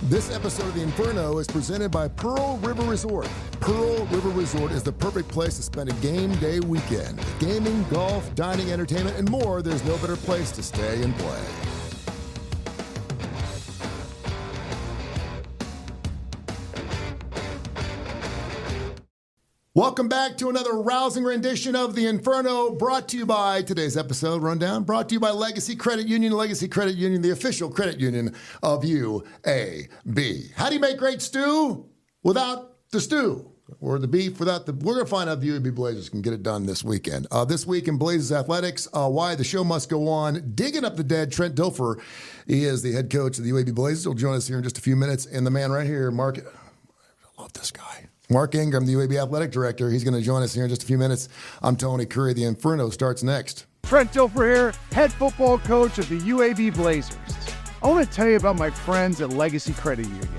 This episode of the Inferno is presented by Pearl River Resort. Pearl River Resort is the perfect place to spend a game day weekend. Gaming, golf, dining, entertainment, and more, there's no better place to stay and play. Welcome back to another rousing rendition of the Inferno, brought to you by today's episode rundown, brought to you by Legacy Credit Union. Legacy Credit Union, the official credit union of UAB. How do you make great stew without the stew? Or the beef without the... We're going to find out if the UAB Blazers can get it done this weekend. This week in Blazers Athletics, why the show must go on. Digging up the dead, Trent Dilfer. He is the head coach of the UAB Blazers. He'll join us here in just a few minutes. And the man right here, Mark... I love this guy. Mark Ingram, the UAB Athletic Director. He's going to join us here in just a few minutes. I'm Tony Kurre. The Inferno starts next. Trent Dilfer here, head football coach of the UAB Blazers. I want to tell you about my friends at Legacy Credit Union.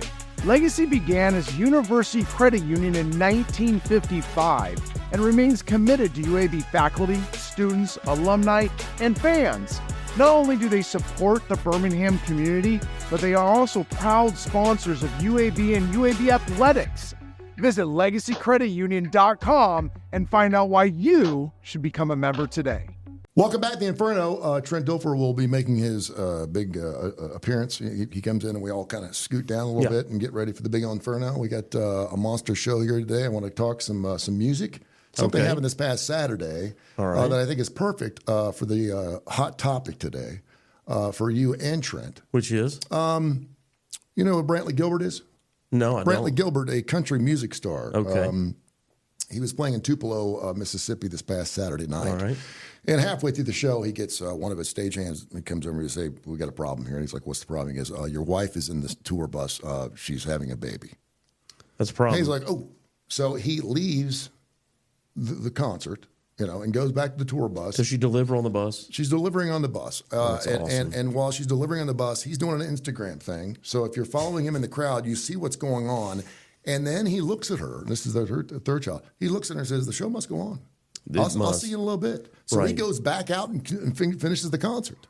Legacy began as University Credit Union in 1955 and remains committed to UAB faculty, students, alumni, and fans. Not only do they support the Birmingham community, but they are also proud sponsors of UAB and UAB Athletics. Visit LegacyCreditUnion.com and find out why you should become a member today. Welcome back to the Inferno. Trent Dilfer will be making his big appearance. He comes in and we all kind of scoot down a little bit and get ready for the big Inferno. We got a monster show here today. I want to talk some music. Something happened this past Saturday that I think is perfect for the hot topic today for you and Trent. Which is? You know what Brantley Gilbert is? No, I Brantley don't. Gilbert, a country music star. Okay. He was playing in Tupelo, Mississippi this past Saturday night. All right. And halfway through the show, he gets one of his stagehands and comes over to say, we got a problem here. And he's like, what's the problem? He goes, your wife is in this tour bus. She's having a baby. That's a problem. And he's like, oh. So he leaves the concert, and goes back to the tour bus. Does she deliver on the bus? She's delivering on the bus. That's awesome. And while she's delivering on the bus, he's doing an Instagram thing. So if you're following him in the crowd, you see what's going on. And then he looks at her. This is her third child. He looks at her and says, the show must go on. I'll see you in a little bit. So he goes back out and finishes the concert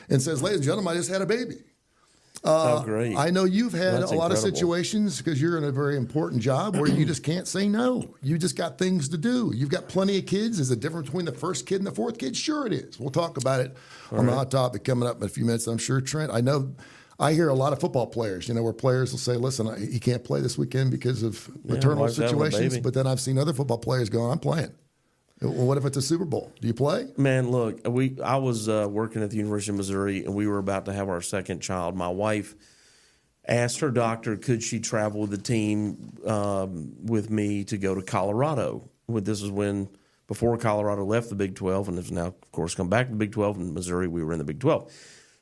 and says, ladies and gentlemen, I just had a baby. Great. I know you've had That's a lot of incredible. situations because you're in a very important job where you just can't say no. You just got things to do. You've got plenty of kids. Is the difference between the first kid and the fourth kid? Sure it is. We'll talk about it on the hot topic coming up in a few minutes, I'm sure. Trent, I hear a lot of football players, where players will say, listen, he can't play this weekend because of maternal situations. But then I've seen other football players go, I'm playing. Well, what if it's a Super Bowl? Do you play? Man, look, I was working at the University of Missouri, and we were about to have our second child. My wife asked her doctor, could she travel with the team with me to go to Colorado? This is before Colorado left the Big 12, and has now, of course, come back to the Big 12. In Missouri, we were in the Big 12.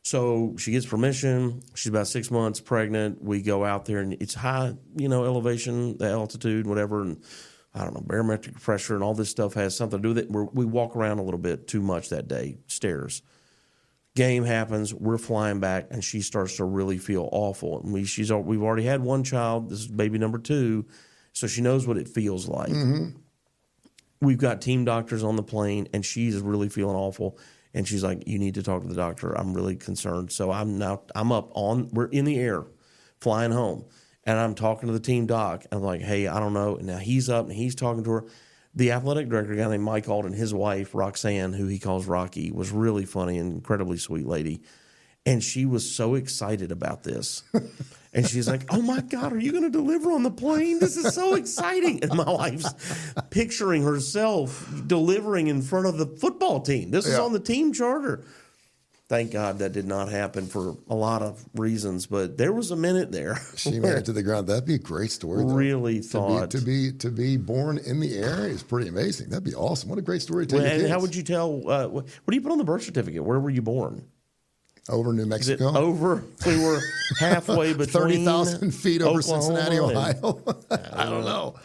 So she gets permission. She's about 6 months pregnant. We go out there, and it's high, elevation, the altitude, whatever, and I don't know, barometric pressure and all this stuff has something to do with it. We walk around a little bit too much that day, stairs. Game happens, we're flying back, and she starts to really feel awful. And we've already had one child. This is baby number 2, so she knows what it feels like. Mm-hmm. We've got team doctors on the plane, and she's really feeling awful. And she's like, you need to talk to the doctor. I'm really concerned. So we're in the air, flying home. And I'm talking to the team doc. And I'm like, hey, I don't know. And now he's up and he's talking to her. The athletic director, a guy named Mike Alden, his wife, Roxanne, who he calls Rocky, was really funny and incredibly sweet lady. And she was so excited about this. And she's like, oh, my God, are you going to deliver on the plane? This is so exciting. And my wife's picturing herself delivering in front of the football team. This is on the team charter. Thank God that did not happen for a lot of reasons, but there was a minute there. She made it to the ground. That'd be a great story. Though. Really thought to be born in the air is pretty amazing. That'd be awesome. What a great story to tell your and kids. how would you tell? What do you put on the birth certificate? Where were you born? Over New Mexico. Is it over? We were halfway between 30,000 feet over Oklahoma Cincinnati, Ohio. I don't know.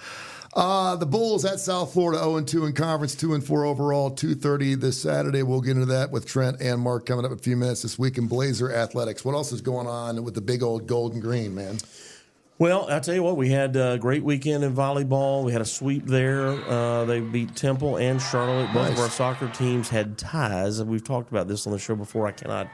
The Bulls at South Florida 0-2 in conference, 2-4 overall, 2:30 this Saturday. We'll get into that with Trent and Mark coming up in a few minutes this week in Blazer Athletics. What else is going on with the big old gold and green, man? Well, I'll tell you what, we had a great weekend in volleyball. We had a sweep there. They beat Temple and Charlotte. Both of our soccer teams had ties. And we've talked about this on the show before. I cannot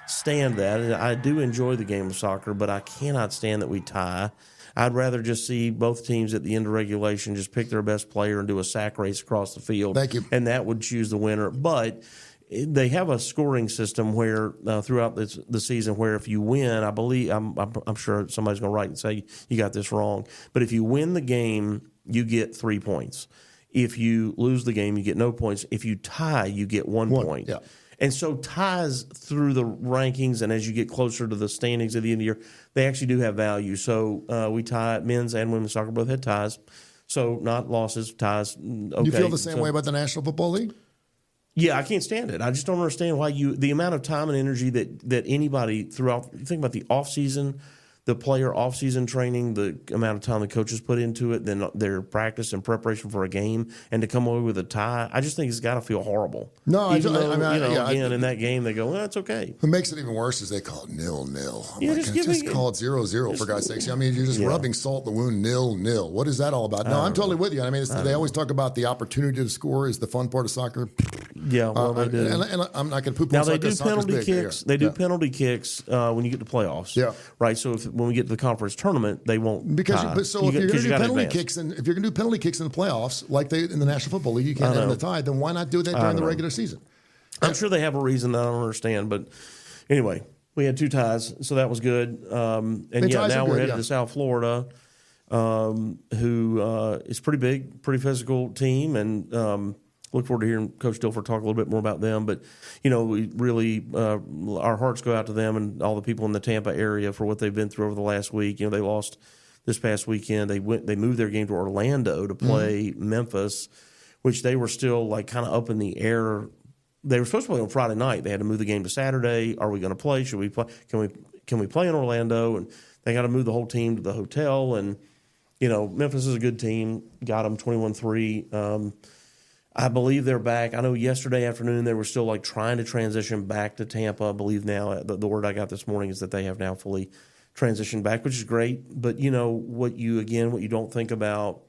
stand that. And I do enjoy the game of soccer, but I cannot stand that we tie. I'd rather just see both teams at the end of regulation just pick their best player and do a sack race across the field. Thank you. And that would choose the winner. But they have a scoring system where throughout the season where if you win, I believe I'm sure somebody's going to write and say you got this wrong. But if you win the game, you get 3 points. If you lose the game, you get no points. If you tie, you get 1 point. Yeah. And so ties through the rankings, and as you get closer to the standings at the end of the year, they actually do have value. So we tie, men's and women's soccer both had ties. So not losses, ties. Okay. You feel the same way about the National Football League? Yeah, I can't stand it. I just don't understand why the amount of time and energy that anybody throughout, you think about the offseason, the player off-season training, the amount of time the coaches put into it, then their practice and preparation for a game, and to come away with a tie, I just think it's got to feel horrible. No, in that game they go, well, it's okay. What makes it even worse is they call it 0-0. Yeah, just call it 0-0 for God's sakes. I mean, you're just rubbing salt in the wound. 0-0. What is that all about? No, I'm totally with you. I mean, they always talk about the opportunity to score is the fun part of soccer. Yeah, well, they do. And I'm not going to poop now on they soccer. do penalty kicks. They do penalty kicks when you get to playoffs. Yeah, right. So when we get to the conference tournament, they won't if you're going to do penalty kicks and if you're going to do penalty kicks in the playoffs like they in the National Football League, you can't have the tie. Then why not do that during the regular season? I'm sure they have a reason that I don't understand, but anyway, we had 2 ties, so that was good. And now we're headed to South Florida, who is pretty big, pretty physical team, and look forward to hearing Coach Dilfer talk a little bit more about them. But, we really, our hearts go out to them and all the people in the Tampa area for what they've been through over the last week. They lost this past weekend. They moved their game to Orlando to play Memphis, which they were still like kind of up in the air. They were supposed to play on Friday night. They had to move the game to Saturday. Are we going to play? Should we play? Can we play in Orlando? And they got to move the whole team to the hotel. And, Memphis is a good team. Got them 21-3. I believe they're back. I know yesterday afternoon they were still like trying to transition back to Tampa. I believe now the word I got this morning is that they have now fully transitioned back, which is great. But what you don't think about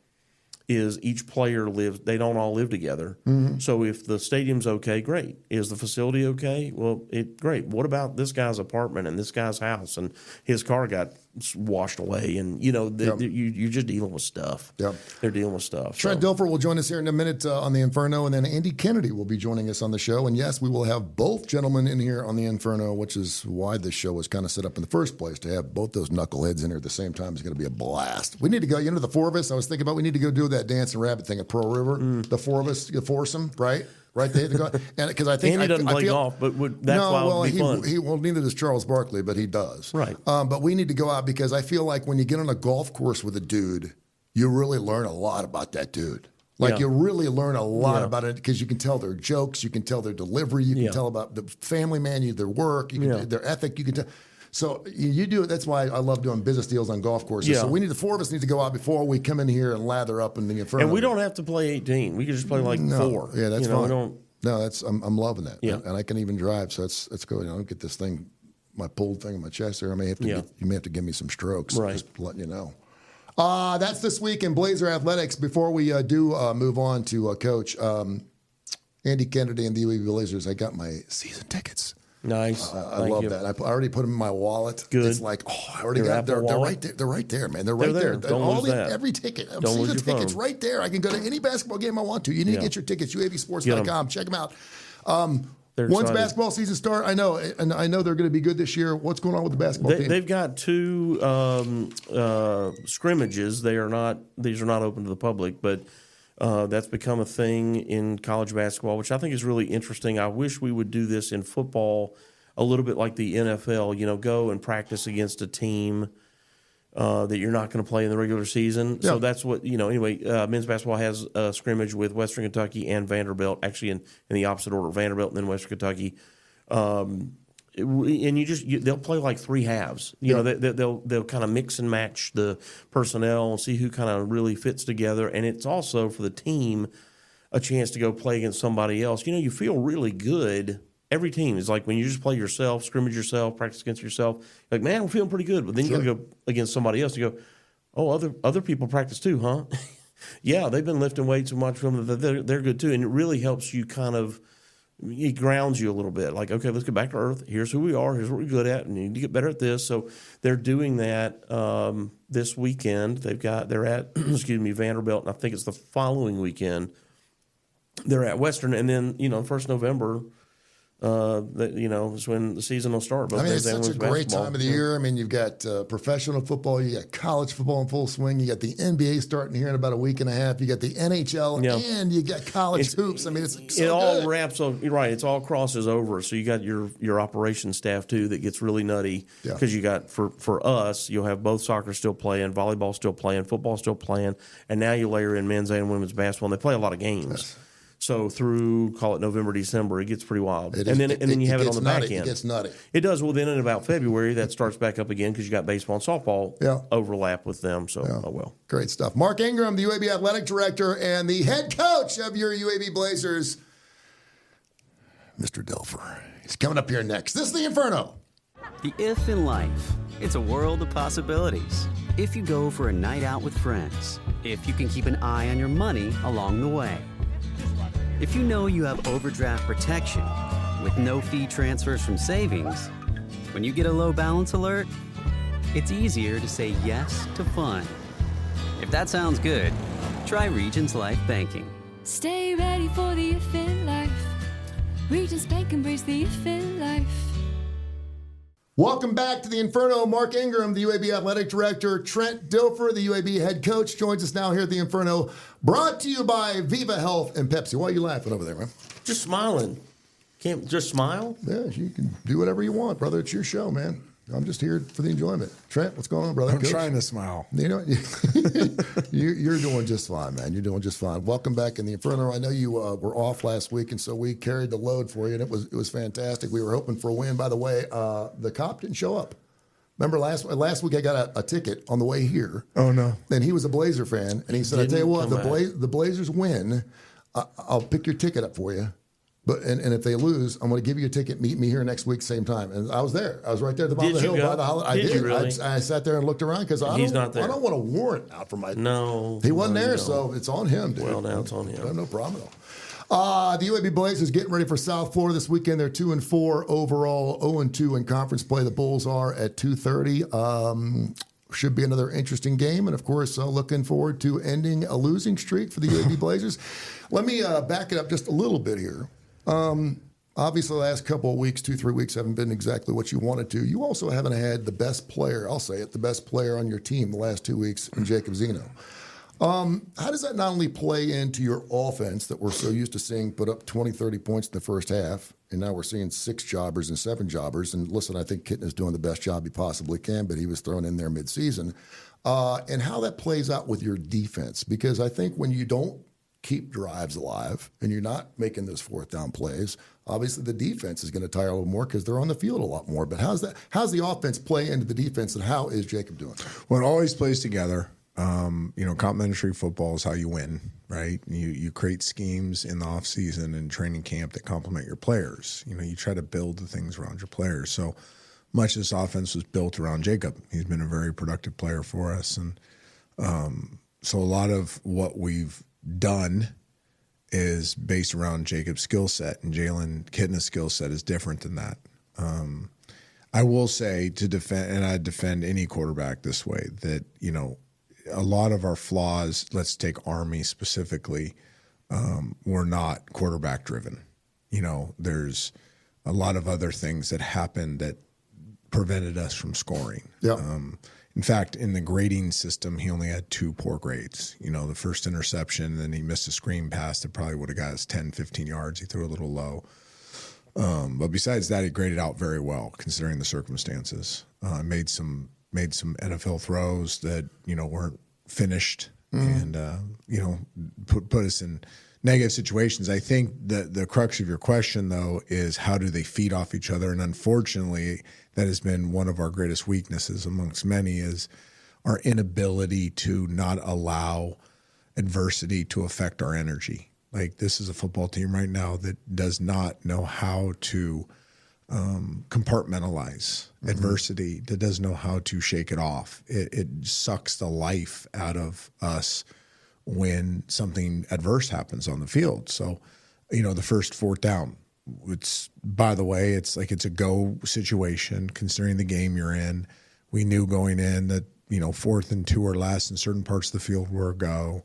is each player lives. They don't all live together. Mm-hmm. So if the stadium's okay, great. Is the facility okay? Well, great. What about this guy's apartment and this guy's house and his car got washed away? And you're just dealing with stuff. Yep. They're dealing with stuff. Trent Dilfer will join us here in a minute on the Inferno, and then Andy Kennedy will be joining us on the show. And yes, we will have both gentlemen in here on the Inferno, which is why this show was kind of set up in the first place, to have both those knuckleheads in here at the same time is going to be a blast. We need to go. The 4 of us. I was thinking about we need to go do that dancing rabbit thing at Pearl River. The 4 of us, foursome, right? Right there to go, and because I think Andy doesn't play golf, but that's why it would be fun. Well, neither does Charles Barkley, but he does. Right. But we need to go out because I feel like when you get on a golf course with a dude, you really learn a lot about that dude. You really learn a lot about it because you can tell their jokes, you can tell their delivery, you can tell about the family man, their work, their ethic. You can tell. So you do it. That's why I love doing business deals on golf courses. Yeah. So the 4 of us need to go out before we come in here and lather up in the Inferno. And we don't have to play 18. We can just play 4. Yeah, that's fine. No, I'm loving that. Yeah. And I can even drive. So let's go. I don't get this thing, my pulled thing in my chest there. You may have to give me some strokes. Right. Just letting you know. That's this week in Blazer Athletics. Before we do move on to Coach Andy Kennedy and the UAB Blazers, I got my season tickets. Nice. I love that. I already put them in my wallet. Good. It's like, I already got them. They're right there. They're right there, man. They're right there. Don't lose that. Every ticket. Don't lose season your tickets phone. right there. I can go to any basketball game I want to. You need to get your tickets, UABsports.com. Check them out. Once basketball season start, I know they're going to be good this year. What's going on with the basketball team? They've got 2 scrimmages. These are not open to the public, but that's become a thing in college basketball, which I think is really interesting. I wish we would do this in football a little bit like the NFL, go and practice against a team that you're not going to play in the regular season. Yeah. So that's what, anyway, men's basketball has a scrimmage with Western Kentucky and Vanderbilt, actually in the opposite order, Vanderbilt and then Western Kentucky. And they'll play like 3 halves. They'll kind of mix and match the personnel and see who kind of really fits together. And it's also for the team a chance to go play against somebody else. You feel really good. Every team is like when you just play yourself, scrimmage yourself, practice against yourself. You're like, man, I'm feeling pretty good. But then you got to go against somebody else. You go, oh, other people practice too, huh? Yeah, they've been lifting weights and watching them. They're good too. And it really helps you kind of it grounds you a little bit. Like, okay, let's get back to earth. Here's who we are. Here's what we're good at, and you need to get better at this. So they're doing that this weekend. They're at Vanderbilt, and I think it's the following weekend. They're at Western, and then 1st November. Is when the season will start. I mean, it's such a great time of the year. I mean, you've got professional football, you got college football in full swing, you got the NBA starting here in about a week and a half, you got the NHL, and you got college hoops. I mean, it all wraps up. You're right. It's all crosses over. So you got your operations staff too that gets really nutty because you got for us, you'll have both soccer still playing, volleyball still playing, football still playing, and now you layer in men's and women's basketball, and they play a lot of games. Yes. So through, call it November, December, it gets pretty wild. And then you have it on the back end. It gets nutty. It does. Well, then in about February, that starts back up again because you got baseball and softball overlap with them. So, oh well. Great stuff. Mark Ingram, the UAB Athletic Director and the head coach of your UAB Blazers, Mr. Dilfer. He's coming up here next. This is the Inferno. The if in life. It's a world of possibilities. If you go for a night out with friends. If you can keep an eye on your money along the way. If you know you have overdraft protection with no fee transfers from savings, when you get a low balance alert, it's easier to say yes to fun. If that sounds good, try Regions Life Banking. Stay ready for the if in life. Regions Bank embrace the if in life. Welcome back to the Inferno. Mark Ingram, the UAB Athletic Director. Trent Dilfer, the UAB head coach, joins us now here at the Inferno. Brought to you by Viva Health and Pepsi. Why are you laughing over there, man? Just smiling. Can't just smile? Yeah, you can do whatever you want, brother. It's your show, man. I'm just here for the enjoyment. Trent, what's going on, brother? I'm trying to smile. You know, you're doing just fine, man. You're doing just fine. Welcome back in the Inferno. I know you were off last week, and so we carried the load for you, and it was fantastic. We were hoping for a win. By the way, the cop didn't show up. Remember last week I got a ticket on the way here. Oh, no. And he was a Blazer fan, and he said, I tell you what, the Blazers win, I'll pick your ticket up for you. But and if they lose, I'm going to give you a ticket. Meet me here next week, same time. And I was there. I was right there at the bottom of the hill by the holiday. I did. You really? I sat there and looked around because I don't want a warrant out for my. No, he wasn't there, so it's on him, dude. Well, now it's on him. I have no problem at all. The UAB Blazers getting ready for South Florida this weekend. They're 2-4 overall, 0-2 in conference play. The Bulls are at 2:30. Should be another interesting game. And, of course, looking forward to ending a losing streak for the UAB Blazers. Let me back it up just a little bit here. Obviously, the last couple of weeks, 2-3 weeks, haven't been exactly what you wanted to. You also haven't had the best player, I'll say it, the best player on your team the last 2 weeks in Jacob Zeno. How does that not only play into your offense that we're so used to seeing put up 20, 30 points in the first half, and now we're seeing 6 jobbers and 7 jobbers. And listen, I think Kitten is doing the best job he possibly can, but he was thrown in there midseason. And how that plays out with your defense, because I think when you don't keep drives alive and you're not making those fourth down plays, obviously the defense is going to tire a little more because they're on the field a lot more. But how's the offense play into the defense, and how is Jacob doing? Well, it always plays together. Complementary football is how you win, right? You create schemes in the off season and training camp that complement your players. You try to build the things around your players. So much of this offense was built around Jacob. He's been a very productive player for us. And so a lot of what we've done is based around Jacob's skill set, and Jalen Kitna's skill set is different than that. I will say to defend, and I defend any quarterback this way, that, a lot of our flaws, let's take Army specifically, were not quarterback driven. There's a lot of other things that happened that prevented us from scoring. Yeah. In fact, in the grading system, he only had 2 poor grades. The first interception, then he missed a screen pass that probably would have got us 10, 15 yards. He threw a little low. But besides that, he graded out very well considering the circumstances. Made some NFL throws that, weren't finished and, put us in negative situations. I think the crux of your question, though, is how do they feed off each other? And unfortunately, that has been one of our greatest weaknesses amongst many, is our inability to not allow adversity to affect our energy. Like, this is a football team right now that does not know how to compartmentalize adversity, that doesn't know how to shake it off. It sucks the life out of us when something adverse happens on the field. So, the first fourth down, it's, by the way, it's like it's a go situation considering the game you're in. We knew going in that, 4th and 2 or less in certain parts of the field were a go.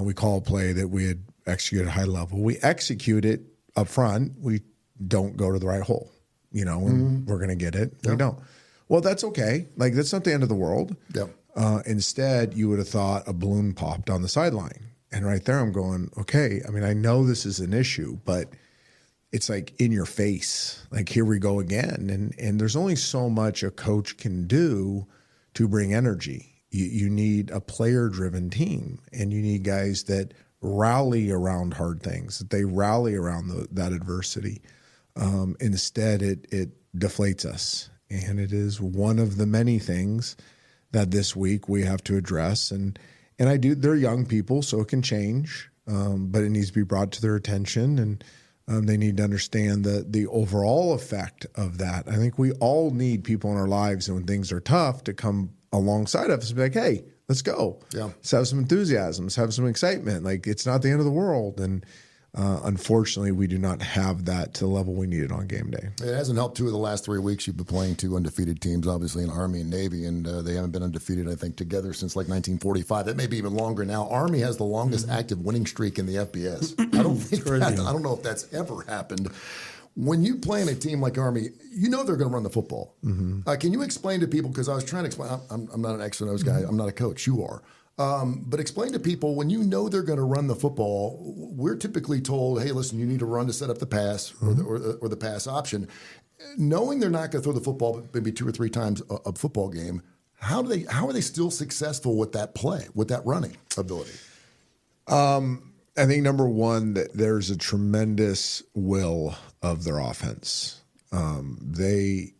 We call a play that we had executed at a high level. We execute it up front. We don't go to the right hole, and we're going to get it. Yep. We don't. Well, that's okay. Like, that's not the end of the world. Yep. Instead, you would have thought a balloon popped on the sideline. And right there, I'm going, okay, I mean, I know this is an issue, but it's like in your face. Like, here we go again. And there's only so much a coach can do to bring energy. You need a player-driven team, and you need guys that rally around hard things, that they rally around that adversity. Instead, it deflates us. And it is one of the many things that this week we have to address. And they're young people, so it can change, but it needs to be brought to their attention, and they need to understand the overall effect of that. I think we all need people in our lives, and when things are tough, to come alongside of us and be like, hey, let's go. Yeah. Let's have some enthusiasm. Let's have some excitement. Like, it's not the end of the world. And unfortunately, we do not have that to the level we needed on game day. It hasn't helped. 2 of the last 3 weeks you've been playing 2 undefeated teams, obviously in Army and Navy, and they haven't been undefeated, I think, together since like 1945. That may be even longer now. Army has the longest active winning streak in the FBS. I don't know if that's ever happened. When you play in a team like Army, you know they're going to run the football. Mm-hmm. Can you explain to people, because I was trying to explain, I'm not an X and O's guy, I'm not a coach, you are. But explain to people, when you know they're going to run the football, we're typically told, hey, listen, you need to run to set up the pass or the pass option. Knowing they're not going to throw the football maybe 2 or 3 times a football game, how are they still successful with that play, with that running ability? I think number one, that there's a tremendous will of their offense. They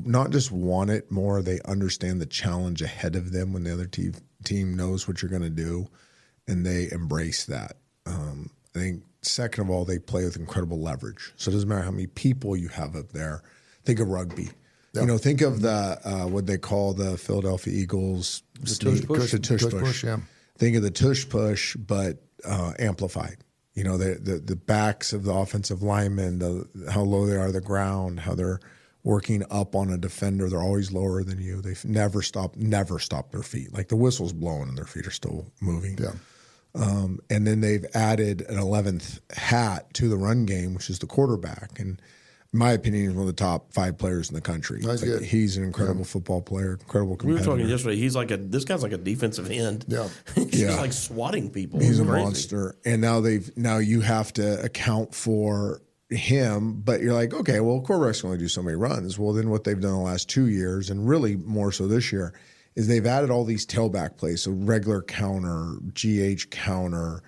not just want it more, they understand the challenge ahead of them when the other team knows what you're going to do, and they embrace that. I think, second of all, they play with incredible leverage. So it doesn't matter how many people you have up there. Think of rugby. Yep. Think of the what they call the Philadelphia Eagles, the tush push. Yeah. Think of the tush push, but amplified. The backs of the offensive linemen, how low they are to the ground, how they're working up on a defender. They're always lower than you. They never stop their feet. Like, the whistle's blowing and their feet are still moving. Yeah. And then they've added an 11th hat to the run game, which is the quarterback. And in my opinion, he's one of the top 5 players in the country. That's good. He's an incredible football player, incredible competitor. We were talking yesterday. This guy's like a defensive end. Yeah, he's like swatting people. He's a monster. And now you have to account for him, but you're like, okay, well, quarterbacks can only do so many runs. Well, then what they've done the last 2 years, and really more so this year, is they've added all these tailback plays, so regular counter, GH counter,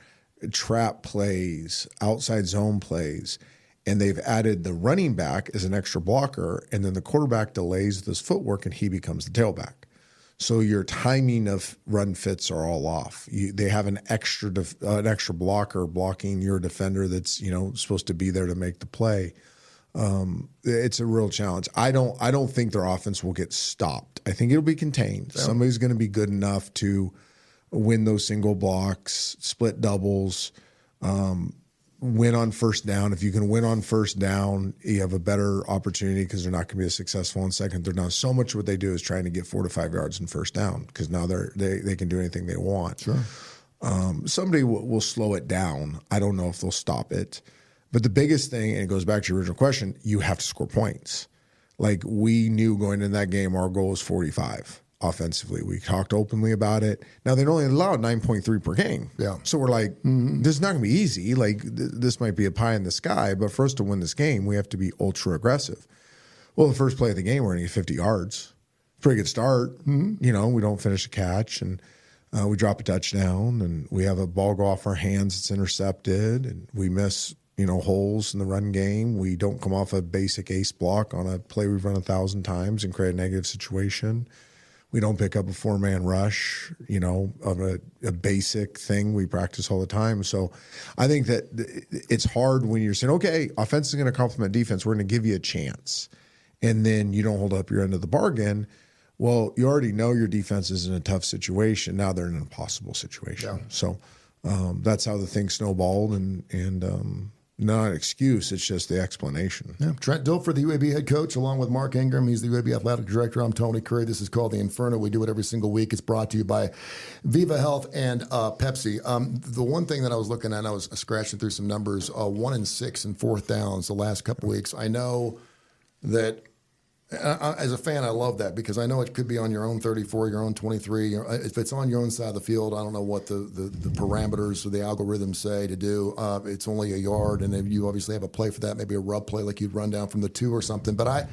trap plays, outside zone plays. And they've added the running back as an extra blocker, and then the quarterback delays this footwork, and he becomes the tailback. So your timing of run fits are all off. They have an extra blocker blocking your defender that's supposed to be there to make the play. It's a real challenge. I don't think their offense will get stopped. I think it'll be contained. Yeah. Somebody's going to be good enough to win those single blocks, split doubles. Win on first down. If you can win on first down, you have a better opportunity because they're not going to be as successful on second, third down. So much of what they do is trying to get 4 to 5 yards in first down because now they can do anything they want. Sure. Somebody will slow it down. I don't know if they'll stop it. But the biggest thing, and it goes back to your original question, you have to score points. Like, we knew going into that game, our goal was 45. Offensively, we talked openly about it. Now, they're only allowed 9.3 per game. Yeah. So we're like, this is not going to be easy. Like, this might be a pie in the sky, but for us to win this game, we have to be ultra aggressive. Well, the first play of the game, we're going to get 50 yards. Pretty good start. We don't finish a catch, and we drop a touchdown, and we have a ball go off our hands. It's intercepted, and we miss holes in the run game. We don't come off a basic ace block on a play we've run 1,000 times and create a negative situation. We don't pick up a 4-man rush, of a basic thing we practice all the time. So I think that it's hard when you're saying, okay, offense is going to complement defense. We're going to give you a chance. And then you don't hold up your end of the bargain. Well, you already know your defense is in a tough situation. Now they're in an impossible situation. Yeah. So that's how the thing snowballed. And Not an excuse. It's just the explanation. Yeah. Trent Dilfer, the UAB head coach, along with Mark Ingram. He's the UAB athletic director. I'm Tony Kurre. This is called The Inferno. We do it every single week. It's brought to you by Viva Health and Pepsi. The one thing that I was looking at, I was scratching through some numbers, 1 and 6 and 4th downs the last couple weeks. I know that as a fan, I love that because I know it could be on your own 34, your own 23. If it's on your own side of the field, I don't know what the parameters or the algorithms say to do. It's only a yard, and then you obviously have a play for that, maybe a rub play like you'd run down from the 2 or something. But I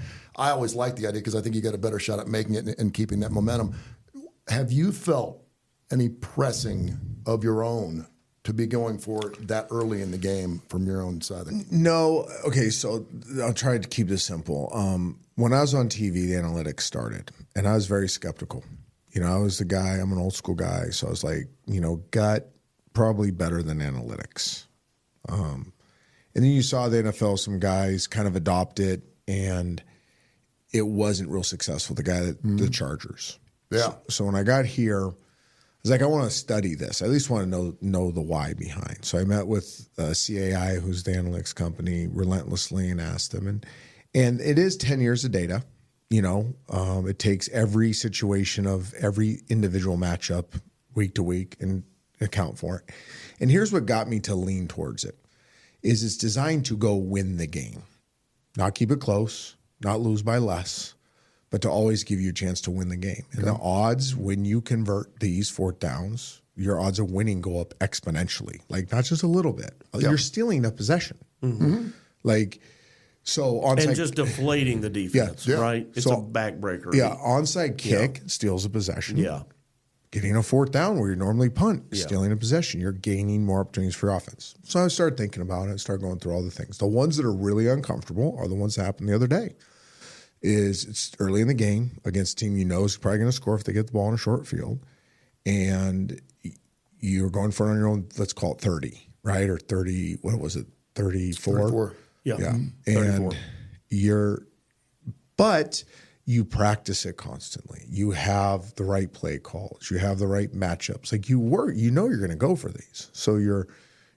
always like the idea because I think you got a better shot at making it and keeping that momentum. Have you felt any pressing of your own to be going for it that early in the game from your own side? No. Okay, so I'll try to keep this simple. When I was on TV, the analytics started, and I was very skeptical. I was the guy, I'm an old school guy, so I was like, gut probably better than analytics. And then you saw the NFL, some guys kind of adopt it, and it wasn't real successful, the Chargers. Yeah. So when I got here, I was like, I want to study this. I at least want to know the why behind. So I met with CAI, who's the analytics company, relentlessly and asked them. And it is 10 years of data. It takes every situation of every individual matchup week to week and account for it. And here's what got me to lean towards it, is it's designed to go win the game. Not keep it close, not lose by less, but to always give you a chance to win the game. And the odds when you convert these 4th downs, your odds of winning go up exponentially. Like not just a little bit. You're stealing a possession. So onside and just deflating the defense, right? It's a backbreaker. Yeah, onside kick steals a possession. Yeah. Getting a 4th down where you normally punt, stealing a possession. You're gaining more opportunities for offense. So I started thinking about it, started going through all the things. The ones that are really uncomfortable are the ones that happened the other day. It's early in the game against a team you know is probably going to score if they get the ball in a short field. And you're going for it on your own, let's call it 30, right? Or 30, what was it, 34? 34. Yeah. Mm-hmm. And but you practice it constantly. You have the right play calls. You have the right matchups. Like you're going to go for these. So you're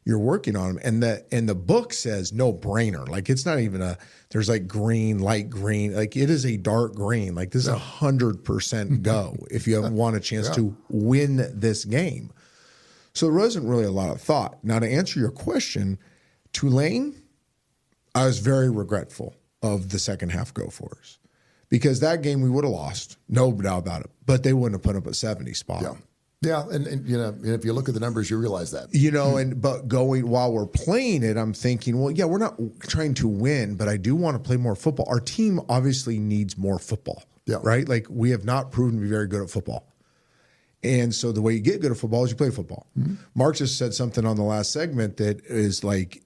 working on them. And the book says no brainer. Like it's not even there's like green, light green. Like it is a dark green. Like this is 100% go if you want a chance to win this game. So there wasn't really a lot of thought. Now to answer your question, Tulane, I was very regretful of the second half go-fors because that game we would have lost, no doubt about it, but they wouldn't have put up a 70 spot. Yeah, and if you look at the numbers, you realize that. But going while we're playing it, I'm thinking, well, yeah, we're not trying to win, but I do want to play more football. Our team obviously needs more football, right? Like we have not proven to be very good at football. And so the way you get good at football is you play football. Mm-hmm. Mark just said something on the last segment that is like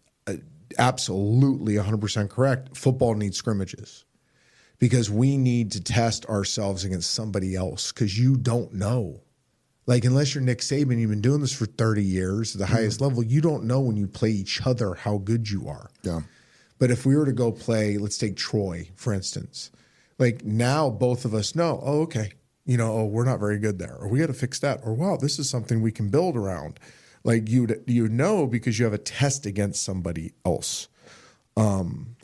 absolutely 100% correct. Football needs scrimmages because we need to test ourselves against somebody else because you don't know. Like, unless you're Nick Saban, you've been doing this for 30 years at the highest level, you don't know when you play each other how good you are. Yeah. But if we were to go play, let's take Troy, for instance. Like, now both of us know, oh, okay, we're not very good there. Or we got to fix that. Or, wow, this is something we can build around. Like you know because you have a test against somebody else. I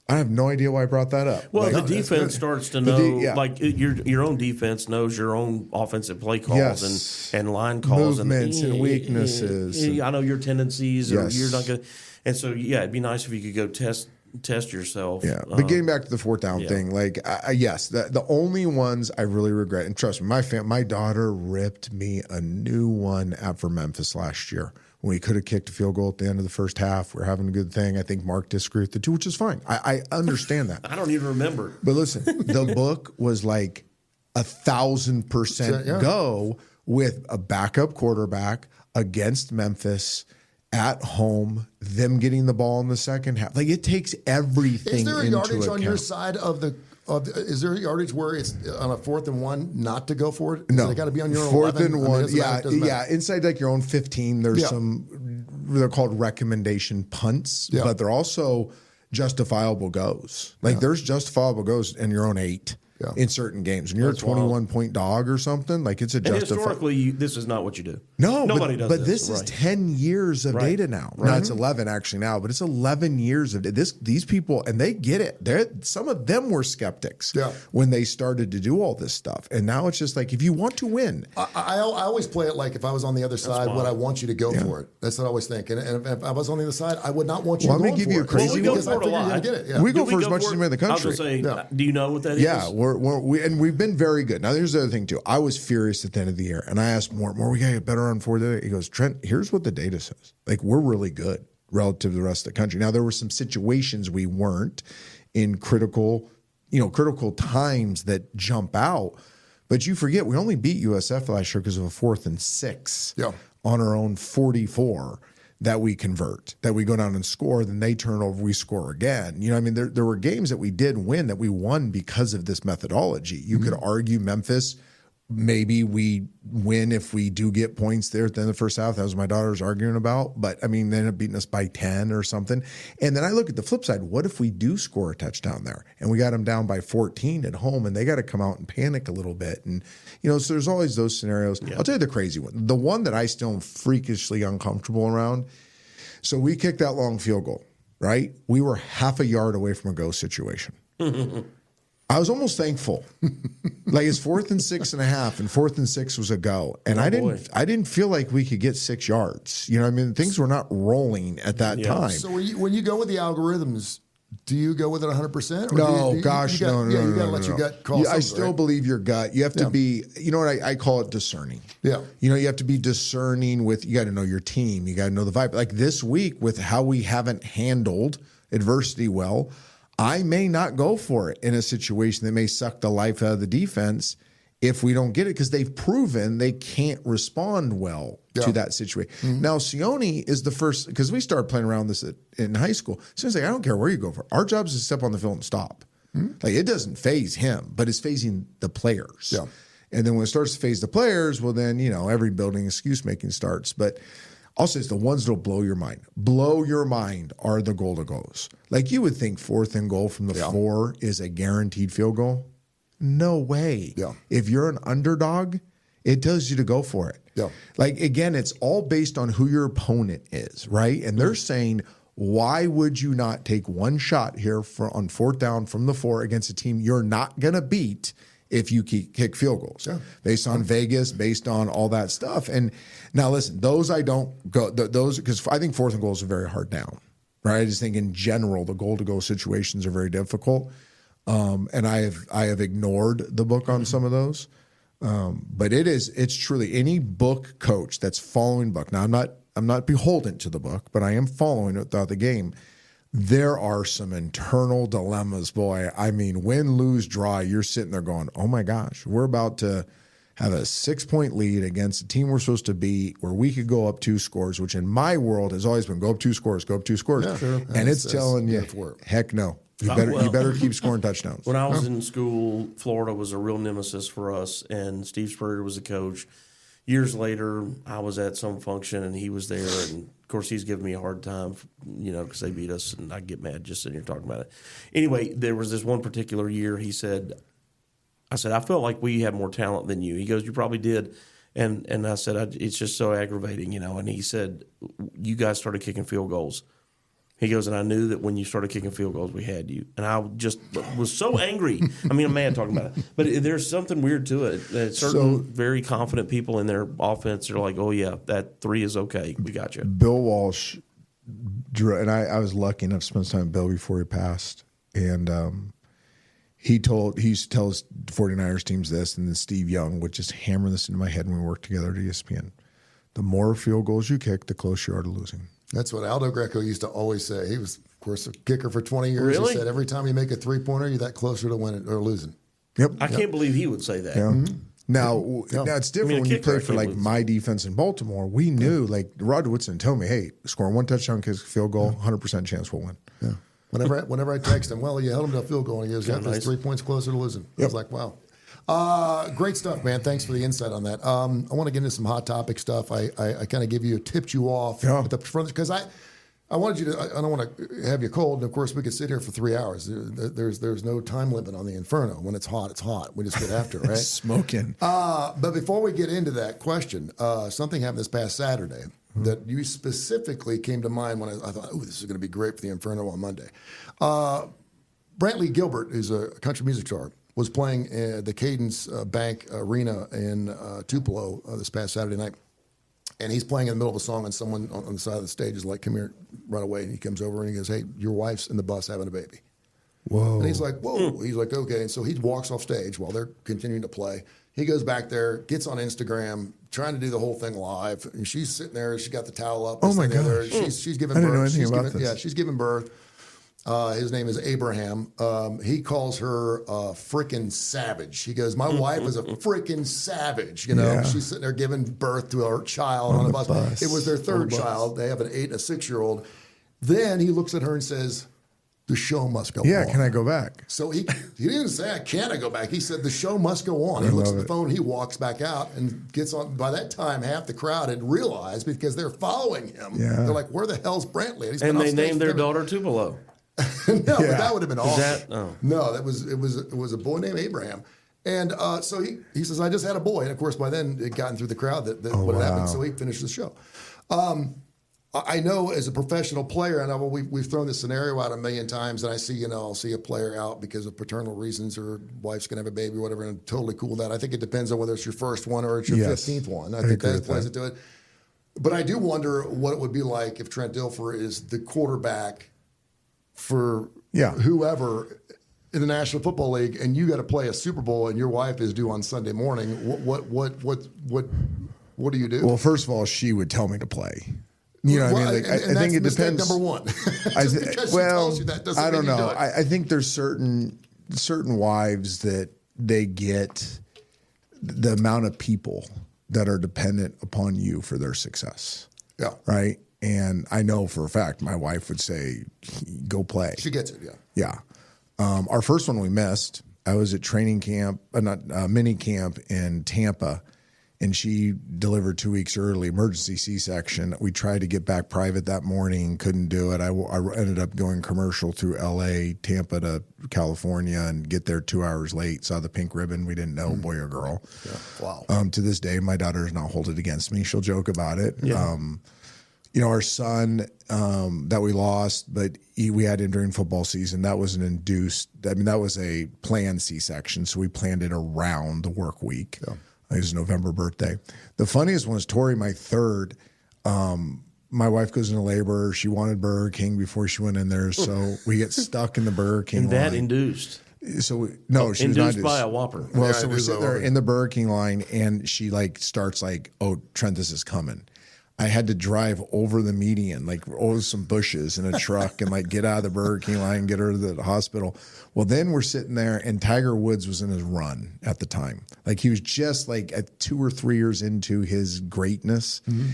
have no idea why I brought that up. Well, the defense starts to know, like your own defense knows your own offensive play calls and line calls movements and weaknesses. I know your tendencies, or you're not going to. And so, it'd be nice if you could go test yourself. Yeah, but getting back to the 4th down thing, like yes, the only ones I really regret, and trust me, my daughter ripped me a new one for Memphis last year. When we could have kicked a field goal at the end of the first half. We're having a good thing. I think Mark disagreed with the 2, which is fine. I understand that. I don't even remember. But listen, the book was like 1,000% go with a backup quarterback against Memphis at home, them getting the ball in the second half. Like it takes everything into account. Is there a yardage on your side of the is there yardage where it's on a 4th and 1 not to go for it? No, they got to be on your own 4th 11? and 1. Inside like your own 15. There's some they're called recommendation punts, but they're also justifiable goes. Like there's justifiable goes in your own 8. in certain games. When you're a 21-point dog or something, like it's a And justified. historically, this is not what you do. No, nobody does. But this is 10 years of data now. Right. No, it's 11 actually now, but it's 11 years of this. These people, and they get it. Some of them were skeptics when they started to do all this stuff, and now it's just like if you want to win. I always play it like if I was on the other side, would I want you to go for it? That's what I always think. And if I was on the other side, I would not want you. Well, to I'm go gonna give you a crazy one. because I figure you're gonna get it. Yeah. We go for as much as anybody in the country. I was gonna say, do you know what that is? Yeah, we've been very good. Now, there's the other thing too. I was furious at the end of the year, and I asked Mort, we gotta get better on 4th. He goes, Trent, here's what the data says. Like we're really good relative to the rest of the country. Now, there were some situations we weren't in critical times that jump out. But you forget, we only beat USF last year because of a 4th and 6 on our own 44 that we convert, that we go down and score, then they turn over, we score again. You know, I mean, there were games that we did win that we won because of this methodology. You could argue Memphis, maybe we win if we do get points there at the end of the first half. That was my daughter's arguing about. But, I mean, they ended up beating us by 10 or something. And then I look at the flip side. What if we do score a touchdown there? And we got them down by 14 at home, and they got to come out and panic a little bit. And, so there's always those scenarios. Yeah. I'll tell you the crazy one. The one that I still am freakishly uncomfortable around. So we kicked that long field goal, right? We were half a yard away from a go situation. I was almost thankful. Like it's 4th and 6.5, and 4th and 6 was a go. And I didn't feel like we could get 6 yards. You know what I mean? Things were not rolling at that time. So when you go with the algorithms, do you go with it 100%? No. You got to let your gut call I still believe your gut. You have to be, you know what I call it, discerning. Yeah. You have to be discerning with, you got to know your team. You got to know the vibe. Like this week with how we haven't handled adversity well, I may not go for it in a situation that may suck the life out of the defense if we don't get it, because they've proven they can't respond well to that situation. Mm-hmm. Now, Sione is the first, because we started playing around this in high school. Sione's like, I don't care where you go for. Our job is to step on the field and stop. Mm-hmm. Like, it doesn't phase him, but it's phasing the players. Yeah. And then when it starts to phase the players, well, then, every building excuse making starts. But I'll say it's the ones that'll blow your mind. Blow your mind are the goal to goes. Like you would think 4th and goal from the 4 is a guaranteed field goal. No way. Yeah. If you're an underdog, it tells you to go for it. Yeah. Like, again, it's all based on who your opponent is, right? And they're saying, why would you not take one shot here on 4th down from the 4 against a team you're not going to beat if you kick field goals? Yeah. Based on Vegas, based on all that stuff. And now, listen, those I don't go, those, because I think 4th and goals are very hard down, right? I just think in general, the goal-to-go situations are very difficult. And I have ignored the book on some of those. But it's truly any book coach that's following book. Now I'm not beholden to the book, but I am following it throughout the game. There are some internal dilemmas, boy. I mean, win, lose, draw, you're sitting there going, oh my gosh, we're about to have a 6-point lead against a team we're supposed to beat where we could go up 2 scores, which in my world has always been go up 2 scores, go up 2 scores. Yeah, sure. And it's telling you, heck no. You better keep scoring touchdowns. When I was in school, Florida was a real nemesis for us, and Steve Spurrier was the coach. Years later, I was at some function, and he was there, and of course, he's giving me a hard time, because they beat us, and I get mad just sitting here talking about it. Anyway, there was this one particular year, I said, I felt like we had more talent than you. He goes, you probably did. And I said, it's just so aggravating, and he said, you guys started kicking field goals. He goes, and I knew that when you started kicking field goals, we had you. And I just was so angry. I mean, I'm mad talking about it. But there's something weird to it. Certain very confident people in their offense are like, oh, yeah, that 3 is okay. We got you. Bill Walsh, and I was lucky enough to spend some time with Bill before he passed. And he used to tell his 49ers teams this, and then Steve Young would just hammer this into my head when we worked together at ESPN. The more field goals you kick, the closer you are to losing. That's what Aldo Greco used to always say. He was, of course, a kicker for 20 years. Really? He said every time you make a 3-pointer, you're that closer to winning or losing. Yep. I can't believe he would say that. Yeah. Mm-hmm. Now it's different when you play for like my defense in Baltimore. We knew, like Rod Woodson told me, hey, scoring 1 touchdown, kick field goal, 100% chance we'll win. Yeah. Whenever I text him, well, you held him to a field goal, and he goes, yeah, that's 3 points closer to losing. Yep. I was like, wow. Great stuff, man. Thanks for the insight on that. I want to get into some hot topic stuff. I kind of tipped you off at the front because I wanted you to. I don't want to have you cold. And of course, we could sit here for 3 hours. There's no time limit on the Inferno. When it's hot, it's hot. We just get after it, right? Smoking. But before we get into that question, something happened this past Saturday that you specifically came to mind when I thought, oh, this is going to be great for the Inferno on Monday. Brantley Gilbert, who's a country music star, was playing the Cadence Bank Arena in Tupelo this past Saturday night. And he's playing in the middle of a song, and someone on the side of the stage is like, come here, run away. And he comes over and he goes, hey, your wife's in the bus having a baby. Whoa. And he's like, whoa. He's like, okay. And so he walks off stage while they're continuing to play. He goes back there, gets on Instagram, trying to do the whole thing live. And she's sitting there. She's got the towel up. Oh, my gosh. She's giving I birth. didn't know anything about this. Yeah, she's giving birth. His name is Abraham. He calls her a frickin' savage. He goes, my wife is a frickin' savage. You know, Yeah. she's sitting there giving birth to her child on a bus. It was their third child. They have an 8 and a 6-year-old. Then he looks at her and says, the show must go on. Yeah, can I go back? So he didn't say, can I go back? He said, the show must go on. He looks at the phone, he walks back out and gets on. By that time, half the crowd had realized because they're following him. Yeah. They're like, where the hell's Brantley? And they named their daughter Tupelo. No, but that would have been awesome. No, it was a boy named Abraham. And so he says, I just had a boy. And of course, by then it gotten through the crowd that what had happened. So he finished the show. I know as a professional player, and we've thrown this scenario out a million times, and I see, I'll see a player out because of paternal reasons or wife's going to have a baby or whatever, and I'm totally cool with that. I think it depends on whether it's your first one or it's your 15th one. I think that plays into it. But I do wonder what it would be like if Trent Dilfer is the quarterback for whoever in the National Football League, and you got to play a Super Bowl, and your wife is due on Sunday morning. What do you do? Well, first of all, she would tell me to play. You know what I mean? Like, I think it depends. Number one. Because she tells you that doesn't I don't mean know. you do it. I think there's certain wives that they get the amount of people that are dependent upon you for their success. Yeah. Right? And I know for a fact my wife would say, go play. She gets it, yeah. Yeah. Our first one we missed. I was at training camp, mini camp in Tampa, and she delivered 2 weeks early, emergency C-section. We tried to get back private that morning, couldn't do it. I ended up going commercial through L.A., Tampa to California, and get there 2 hours late. Saw the pink ribbon. We didn't know, boy or girl. Yeah. Wow. To this day, my daughter does not hold it against me. She'll joke about it. Yeah. Our son that we lost, but we had him during football season. That was that was a planned C-section, so we planned it around the work week. Yeah. His November birthday. The funniest one was Tori, my third. My wife goes into labor. She wanted Burger King before she went in there, so we get stuck in the Burger King And that line. induced. So she was not induced by a Whopper. Well, Yeah, so we're sitting there in the Burger King line, and she starts oh, Trent, this is coming. I had to drive over the median, over some bushes in a truck and get out of the Burger King line and get her to the hospital. Well, then we're sitting there and Tiger Woods was in his run at the time. He was just at 2 or 3 years into his greatness. Mm-hmm.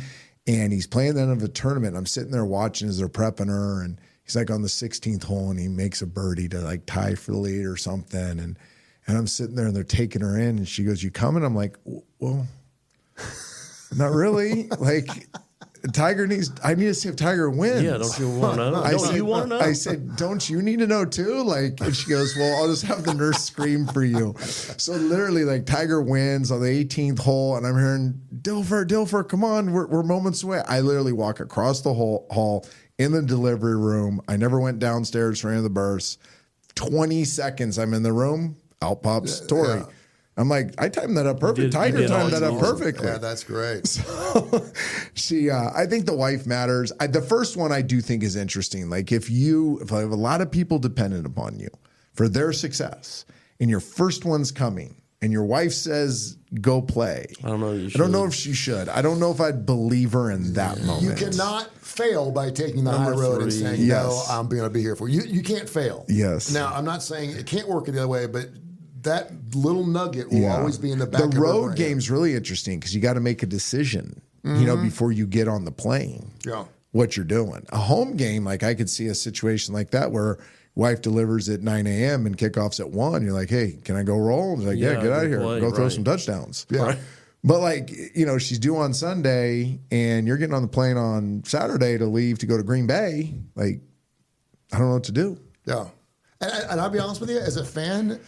And he's playing the end of a tournament. I'm sitting there watching as they're prepping her, and he's on the 16th hole and he makes a birdie to tie for the lead or something. And I'm sitting there and they're taking her in and she goes, you coming? I'm like, well, not really. Tiger I need to see if Tiger wins. Yeah, don't you want to know? You want to know? I said, don't you need to know too? And she goes, well, I'll just have the nurse scream for you. So literally, Tiger wins on the 18th hole, and I'm hearing, Dilfer, come on, we're moments away. I literally walk across the hall in the delivery room. I never went downstairs for any of the berths. 20 seconds, I'm in the room. Out pops Tori. Yeah. I'm like, I timed that up perfect. Tiger timed that up perfectly. Yeah, that's great. So I think the wife matters. The first one I do think is interesting. If I have a lot of people dependent upon you for their success, and your first one's coming, and your wife says, go play. I don't know. I don't know if she should. I don't know if I'd believe her in that moment. You cannot fail by taking the high road and saying, no, I'm going to be here for you. You can't fail. Yes. Now, I'm not saying it can't work the other way, but that little nugget will always be in the back of her brain. The road game's really interesting because you got to make a decision, before you get on the plane. Yeah. What you're doing. A home game, I could see a situation like that where wife delivers at 9 a.m. and kickoff's at 1. You're like, hey, can I go roll? And she's like, yeah, get out of here. Go throw some touchdowns. Yeah. Right. But like, she's due on Sunday and you're getting on the plane on Saturday to leave to go to Green Bay. Like, I don't know what to do. Yeah. And I'll be honest with you, as a fan,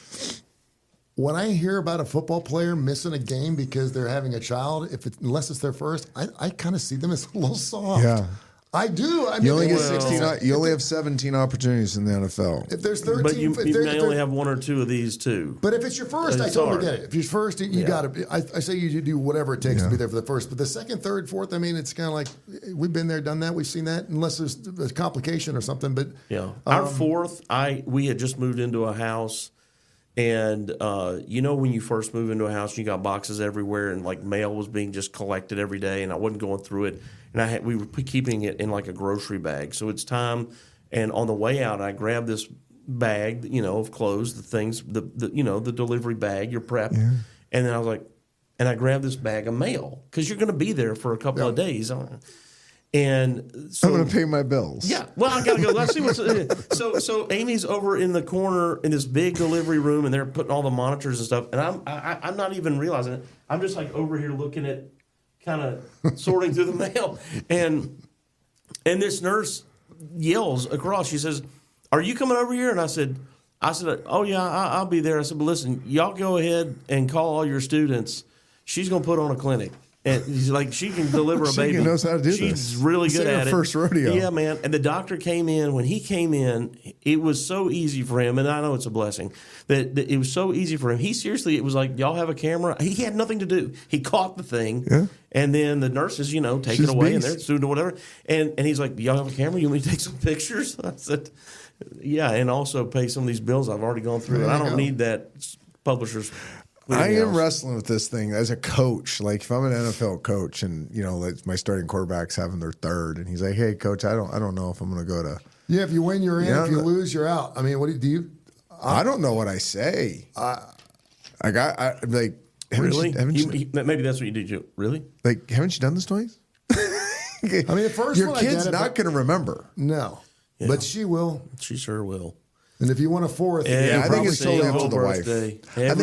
when I hear about a football player missing a game because they're having a child, unless it's their first, I kind of see them as a little soft. Yeah. I do. I mean, you only get 16. You only have 17 opportunities in the NFL. If there's 13, but you may only have one or two of these too. But if it's your first, I totally get it. If you're first, you got to. I say you do whatever it takes to be there for the first. But the second, third, fourth, I mean, it's kind of like we've been there, done that. We've seen that, unless there's a complication or something. But our fourth, we had just moved into a house. And when you first move into a house, you got boxes everywhere, and like mail was being just collected every day, and I wasn't going through it. And we were keeping it in like a grocery bag. So it's time. And on the way out, I grabbed this bag, of clothes, the things, the delivery bag, your prep. Yeah. And then I was like, and I grabbed this bag of mail because you're going to be there for a couple of days. And so I'm going to pay my bills. Yeah. Well, I got to go. Let's see what's so Amy's over in the corner in this big delivery room, and they're putting all the monitors and stuff. And I'm not even realizing it. I'm just like over here looking at, kind of sorting through the mail, and this nurse yells across. She says, "Are you coming over here?" And I said, "Oh yeah, I'll be there." I said, "But listen, y'all go ahead and call all your students. She's going to put on a clinic." And he's like, she can deliver a baby. She knows how to do this. She's really good at it. First rodeo. Yeah, man. And the doctor came in. When he came in, it was so easy for him, and I know it's a blessing, that it was so easy for him. It was like, y'all have a camera? He had nothing to do. He caught the thing, and then the nurses, take it away, and they're doing whatever. And he's like, y'all have a camera? You want me to take some pictures? I said, yeah, and also pay some of these bills I've already gone through. And I don't need that publisher's. I am wrestling with this thing as a coach. Like, if I'm an NFL coach and like my starting quarterback's having their third, and he's like, "Hey, coach, I don't know if I'm going to go to." Yeah, if you win, you're in. If you lose, you're out. I mean, what do you? I don't know what I say. I like. Really? Maybe that's what you did. Really? Like, haven't you done this twice? I mean, the first your one kid's not going to remember. No, but she will. She sure will. And if you want a fourth, I think it's totally up to the wife. I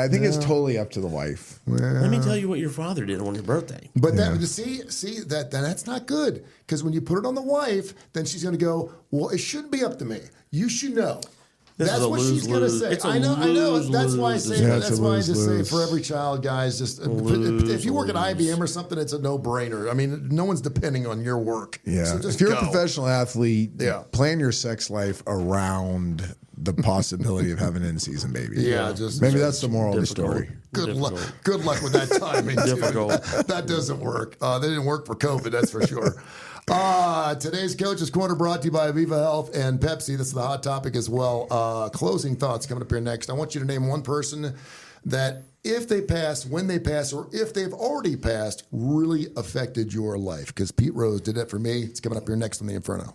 think it's totally up to the wife. Let me tell you what your father did on your birthday. But see that's not good, because when you put it on the wife, then she's going to go, well, it shouldn't be up to me. You should know. That's what she's going to say. I know. That's why I say. That's why I just say for every child, guys, just if you work at IBM or something, it's a no-brainer. I mean, no one's depending on your work. Yeah. So just if you're a professional athlete, plan your sex life around the possibility of having an in-season baby. Yeah, maybe that's the moral of the story. Good luck with that timing. Difficult. That doesn't work. That didn't work for COVID. That's for sure. Today's Coach's Corner brought to you by Aviva Health and Pepsi. This is the hot topic as well. Closing thoughts coming up here next. I want you to name one person that, if they pass, when they pass, or if they've already passed, really affected your life. Because Pete Rose did that for me. It's coming up here next on the Inferno.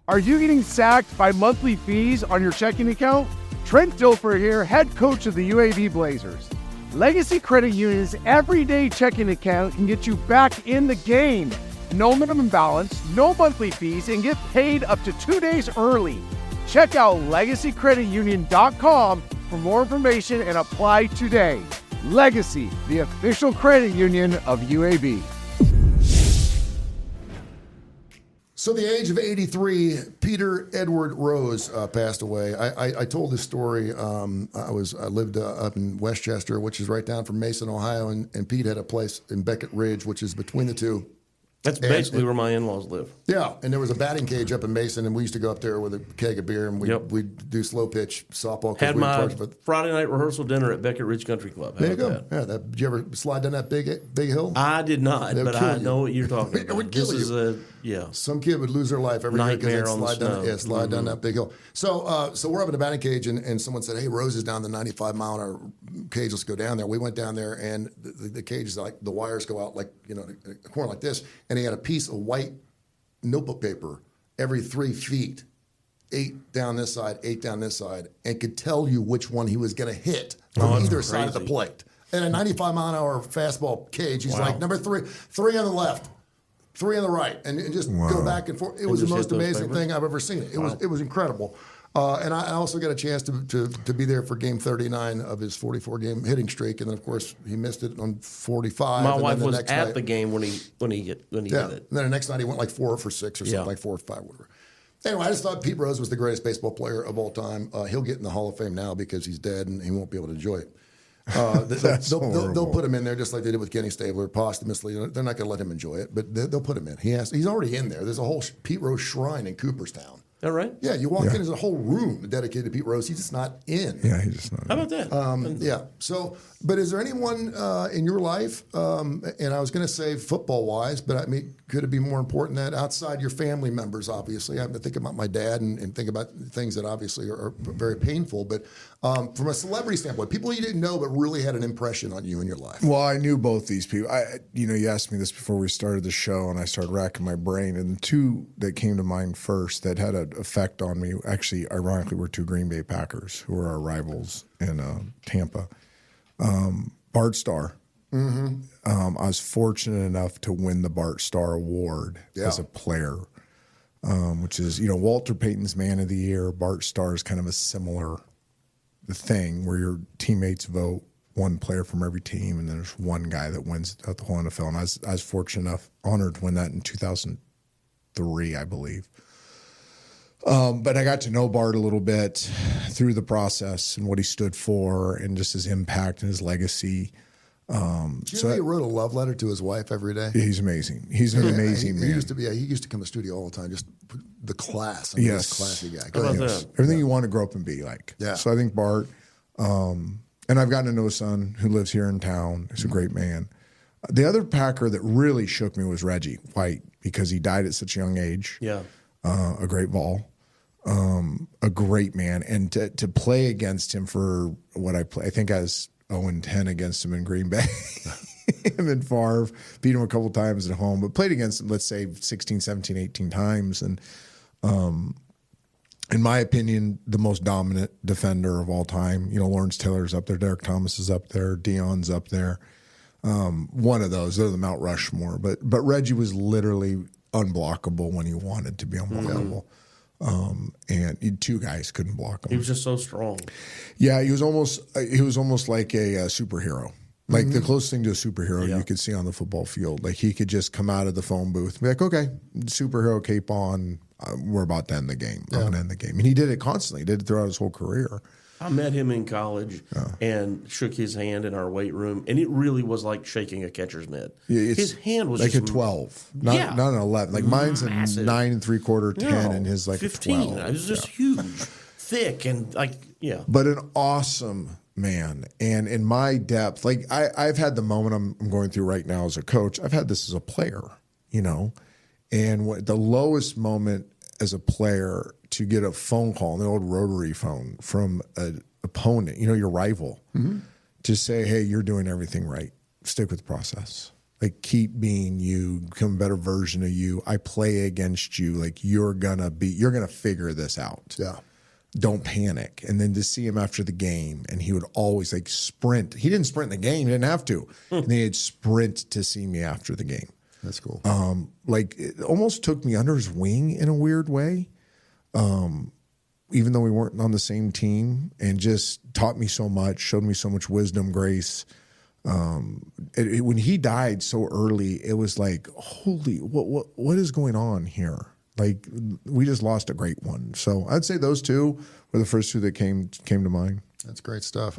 Are you getting sacked by monthly fees on your checking account? Trent Dilfer here, head coach of the UAB Blazers. Legacy Credit Union's everyday checking account can get you back in the game. No minimum balance, no monthly fees, and get paid up to 2 days early. Check out LegacyCreditUnion.com for more information and apply today. Legacy, the official credit union of UAB. So, the age of 83, Peter Edward Rose passed away. I told this story. I lived up in Westchester, which is right down from Mason, Ohio, and Pete had a place in Beckett Ridge, which is between the two. That's basically where my in-laws live. Yeah, and there was a batting cage up in Mason, and we used to go up there with a keg of beer, and we'd do slow pitch softball. Had my Friday night rehearsal dinner at Beckett Ridge Country Club. There you go. Yeah, did you ever slide down that big hill? I did not, but I know what you're talking about. It would kill you. Some kid would lose their life every year because they'd slide down that big hill. So we're up in the batting cage, and someone said, "Hey, Rose is down the 95-mile-an-hour cage. Let's go down there." We went down there, and the cage is like the wires go out like a corner like this, and he had a piece of white notebook paper every 3 feet, 8 down this side, 8 down this side, and could tell you which one he was going to hit from either side of the plate. And a 95-mile-an-hour fastball cage, he's like, number 3 on the left, 3 on the right, and just go back and forth. It was the most amazing thing I've ever seen. It was incredible. And I also got a chance to be there for game 39 of his 44-game hitting streak, and then of course he missed it on 45. My and wife then was the next at night, the game when he did it. And then the next night he went like 4 for 6 or something, Yeah. like 4 or 5, whatever. Anyway, I just thought Pete Rose was the greatest baseball player of all time. He'll get in the Hall of Fame now because he's dead and he won't be able to enjoy it. They'll put him in there just like they did with Kenny Stabler posthumously. They're not going to let him enjoy it, but they'll put him in. He's already in there. There's a whole Pete Rose shrine in Cooperstown. All right. Yeah, you walk in, there's a whole room dedicated to Pete Rose. He's just not in. Yeah, he's just not. How about that? Yeah. So, but is there anyone in your life, and I was going to say football-wise, but I mean, could it be more important that outside your family members, obviously? I have to think about my dad and think about things that obviously are very painful. But from a celebrity standpoint, people you didn't know but really had an impression on you in your life. Well, I knew both these people. You asked me this before we started the show, and I started racking my brain. And the two that came to mind first that had an effect on me, actually, ironically, were two Green Bay Packers who were our rivals in Tampa. Bart Starr. Mm-hmm. I was fortunate enough to win the Bart Starr Award as a player, which is, Walter Payton's Man of the Year. Bart Starr is kind of a similar thing where your teammates vote one player from every team, and then there's one guy that wins the whole NFL. And I was fortunate enough, honored to win that in 2003, I believe. But I got to know Bart a little bit through the process and what he stood for and just his impact and his legacy. Do you know he wrote a love letter to his wife every day? He's amazing. He's an amazing man. He used to come to the studio all the time, just the class. I mean, Yes. He's a classy guy. How about ahead. that? Everything you want to grow up and be like. Yeah. So I think Bart, and I've gotten to know his son who lives here in town. He's a great man. The other Packer that really shook me was Reggie White because he died at such a young age. Yeah. A great Vol. A great man. And to play against him for what I think I was 0-10 against him in Green Bay. Him and Favre beat him a couple times at home, but played against him, let's say 16, 17, 18 times. And in my opinion, the most dominant defender of all time. Lawrence Taylor's up there, Derek Thomas is up there, Dion's up there. One of those, they're the Mount Rushmore. But Reggie was literally unblockable when he wanted to be unblockable. And two guys couldn't block him. He was just so strong. Yeah, he was almost like a superhero. Like the closest thing to a superhero you could see on the football field. Like he could just come out of the phone booth and be like, okay, superhero cape on. We're about to end the game. I'm going to end the game. And he did it constantly. He did it throughout his whole career. I met him in college and shook his hand in our weight room, and it really was like shaking a catcher's mitt. His hand was like just a 12, not an 11. Like mine's massive. a 9 3/4, 10, and his like 15. a 12. It was just huge, thick, and But an awesome man. And in my depth, like I've had the moment I'm going through right now as a coach. I've had this as a player, and the lowest moment as a player to get a phone call, the old rotary phone from an opponent, your rival, to say, hey, you're doing everything right. Stick with the process. Like, keep being you, become a better version of you. I play against you. Like, you're going to figure this out. Yeah. Don't panic. And then to see him after the game, and he would always like sprint. He didn't sprint in the game. He didn't have to. And then he'd sprint to see me after the game. That's cool. Like it almost took me under his wing in a weird way, even though we weren't on the same team, and just taught me so much, showed me so much wisdom, grace. When he died so early, it was like, holy, what is going on here? Like, we just lost a great one. So I'd say those two were the first two that came to mind. That's great stuff.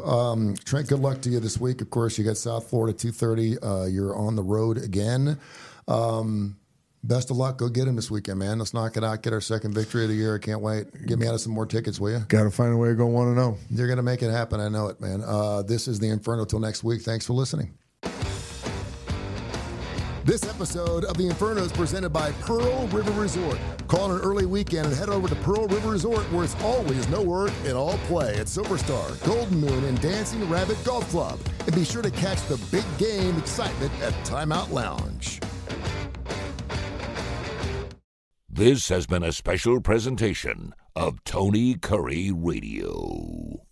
Trent, good luck to you this week. Of course, you got South Florida 2:30. You're on the road again. Best of luck. Go get him this weekend, man. Let's knock it out. Get our second victory of the year. I can't wait. Get me out of some more tickets, will you? Got to find a way to go 1-0. You're going to make it happen. I know it, man. This is the Inferno. Till next week. Thanks for listening. This episode of the Inferno is presented by Pearl River Resort. Call an early weekend and head over to Pearl River Resort, where it's always no work and all play at Silverstar, Golden Moon, and Dancing Rabbit Golf Club. And be sure to catch the big game excitement at Timeout Lounge. This has been a special presentation of Tony Curry Radio.